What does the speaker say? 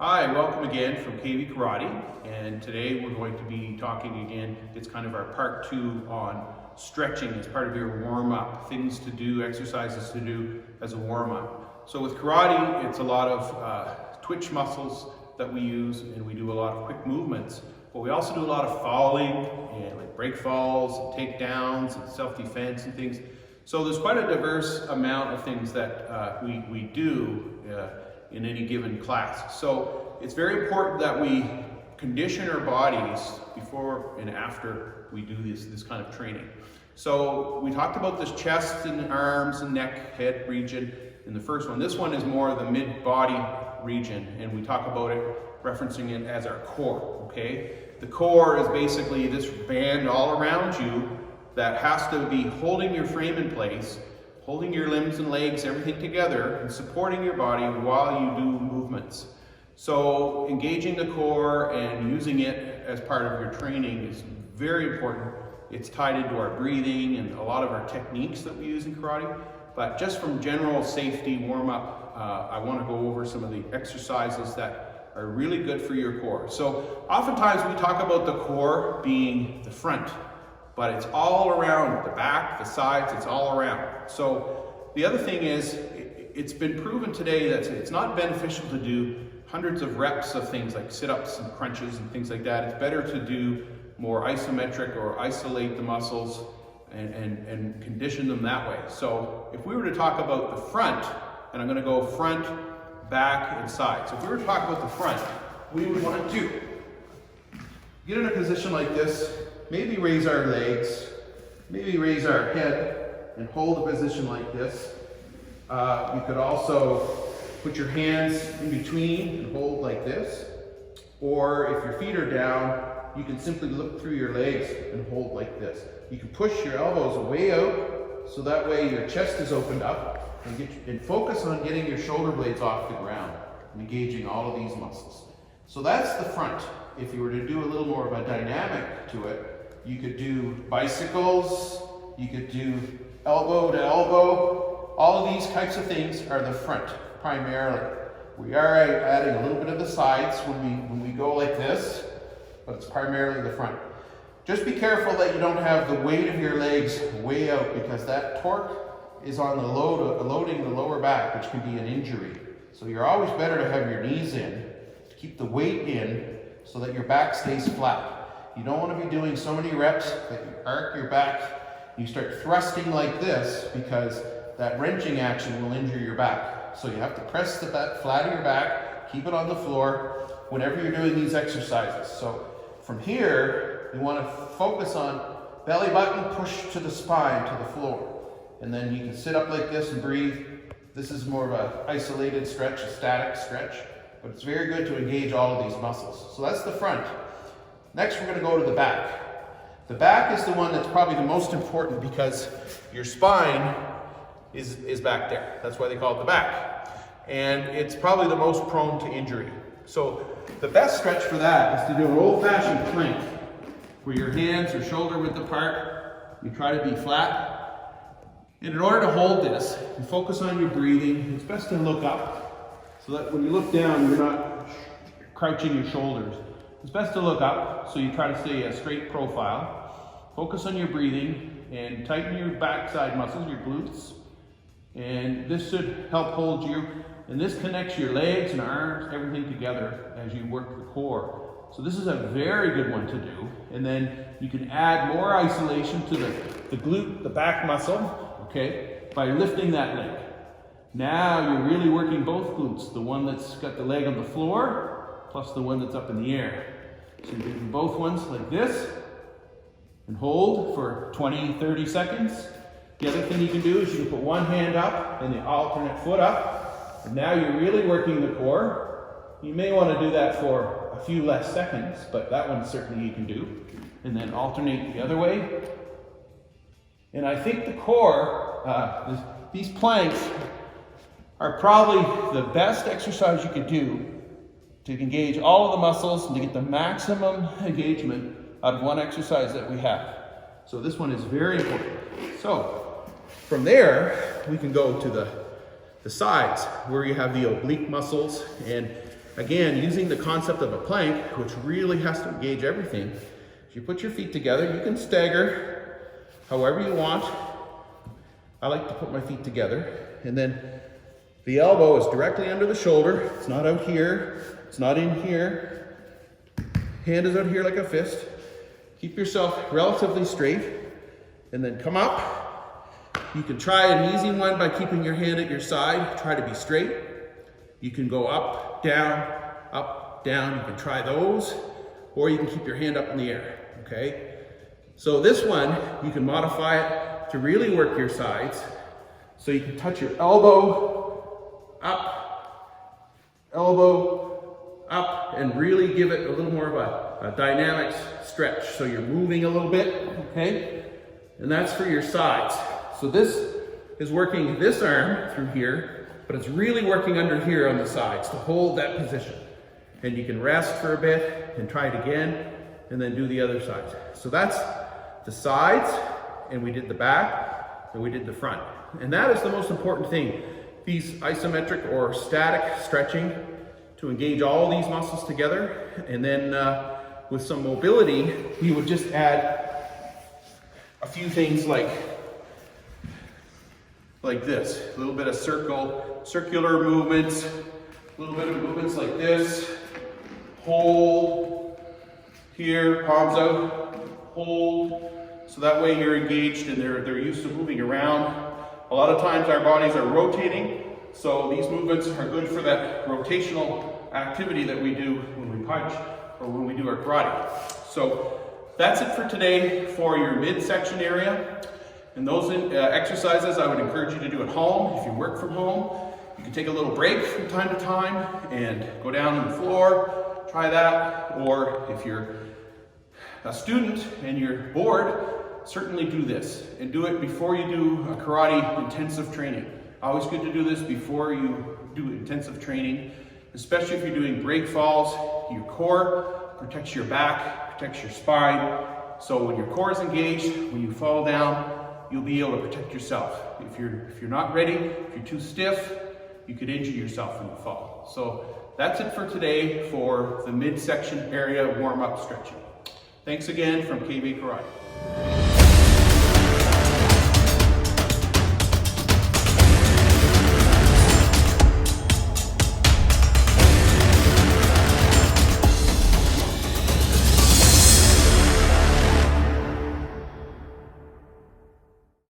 Hi, welcome again from KV Karate, and today we're going to be talking again. It's kind of our part two on stretching as part of your warm-up, things to do, exercises to do as a warm-up. So with karate, it's a lot of twitch muscles that we use, and we do a lot of quick movements, but we also do a lot of falling, and like break falls, and takedowns, and self-defense and things. So there's quite a diverse amount of things that we do in any given class. So it's very important that we condition our bodies before and after we do this kind of training. So we talked about this chest and arms and neck, head region in the first one. This one is more the mid-body region, and we talk about it, referencing it as our core, okay? The core is basically this band all around you that has to be holding your frame in place, holding your limbs and legs, everything together, and supporting your body while you do movements. So engaging the core and using it as part of your training is very important. It's tied into our breathing and a lot of our techniques that we use in karate. But just from general safety warm-up, I want to go over some of the exercises that are really good for your core. So oftentimes we talk about the core being the front, but it's all around the back, the sides, it's all around. So the other thing is, it's been proven today that it's not beneficial to do hundreds of reps of things like sit-ups and crunches and things like that. It's better to do more isometric or isolate the muscles and condition them that way. So if we were to talk about the front, and I'm gonna go front, back, and side. So if we were to talk about the front, we would want to get in a position like this, maybe raise our legs, maybe raise our head and hold a position like this. You could also put your hands in between and hold like this. Or if your feet are down, you can simply look through your legs and hold like this. You can push your elbows way out so that way your chest is opened up, and focus on getting your shoulder blades off the ground and engaging all of these muscles. So that's the front. If you were to do a little more of a dynamic to it, you could do bicycles, you could do elbow to elbow. All of these types of things are the front primarily. We are adding a little bit of the sides when we go like this, but it's primarily the front. Just be careful that you don't have the weight of your legs way out, because that torque is on the loading the lower back, which can be an injury. So you're always better to have your knees in, to keep the weight in so that your back stays flat. You don't want to be doing so many reps that you arc your back, you start thrusting like this, because that wrenching action will injure your back. So you have to press the back flat of your back, keep it on the floor whenever you're doing these exercises. So from here, you want to focus on belly button, push to the spine, to the floor. And then you can sit up like this and breathe. This is more of an isolated stretch, a static stretch, but it's very good to engage all of these muscles. So that's the front. Next, we're going to go to the back. The back is the one that's probably the most important, because your spine is back there. That's why they call it the back. And it's probably the most prone to injury. So the best stretch for that is to do an old-fashioned plank, where your hands are shoulder width apart. You try to be flat. And in order to hold this, you focus on your breathing. It's best to look up, so that when you look down, you're not crouching your shoulders. It's best to look up, so you try to stay a straight profile. Focus on your breathing and tighten your backside muscles, your glutes. And this should help hold you. And this connects your legs and arms, everything together as you work the core. So this is a very good one to do. And then you can add more isolation to the glute, the back muscle, okay, by lifting that leg. Now you're really working both glutes, the one that's got the leg on the floor, plus the one that's up in the air. So you do both ones like this, and hold for 20, 30 seconds. The other thing you can do is you can put one hand up and the alternate foot up, and now you're really working the core. You may want to do that for a few less seconds, but that one certainly you can do. And then alternate the other way. And I think the core, these planks are probably the best exercise you could do to engage all of the muscles and to get the maximum engagement out of one exercise that we have. So this one is very important. So from there, we can go to the sides, where you have the oblique muscles, and again, using the concept of a plank, which really has to engage everything. If you put your feet together, you can stagger however you want. I like to put my feet together, and then the elbow is directly under the shoulder. It's not out here, it's not in here. Hand is out here like a fist. Keep yourself relatively straight, and then come up. You can try an easy one by keeping your hand at your side. Try to be straight. You can go up, down, up, down. You can try those, or you can keep your hand up in the air, okay? So this one, you can modify it to really work your sides. So you can touch your elbow up, and really give it a little more of a dynamic stretch. So you're moving a little bit, okay? And that's for your sides. So this is working this arm through here, but it's really working under here on the sides to hold that position. And you can rest for a bit and try it again, and then do the other side. So that's the sides, and we did the back, and we did the front. And that is the most important thing. These isometric or static stretching to engage all these muscles together. And then with some mobility, we would just add a few things like this. A little bit of circular movements, a little bit of movements like this. Hold here, palms out, hold. So that way you're engaged and they're used to moving around. A lot of times our bodies are rotating, so these movements are good for that rotational activity that we do when we punch or when we do our karate. So that's it for today for your midsection area. And those exercises I would encourage you to do at home. If you work from home, you can take a little break from time to time and go down on the floor, try that. Or if you're a student and you're bored, certainly do this, and do it before you do a karate intensive training. Always good to do this before you do intensive training, especially if you're doing break falls. Your core protects your back, protects your spine. So when your core is engaged, when you fall down, you'll be able to protect yourself. If you're not ready, if you're too stiff, you could injure yourself when you fall. So that's it for today for the midsection area warm-up stretching. Thanks again from KB Karate.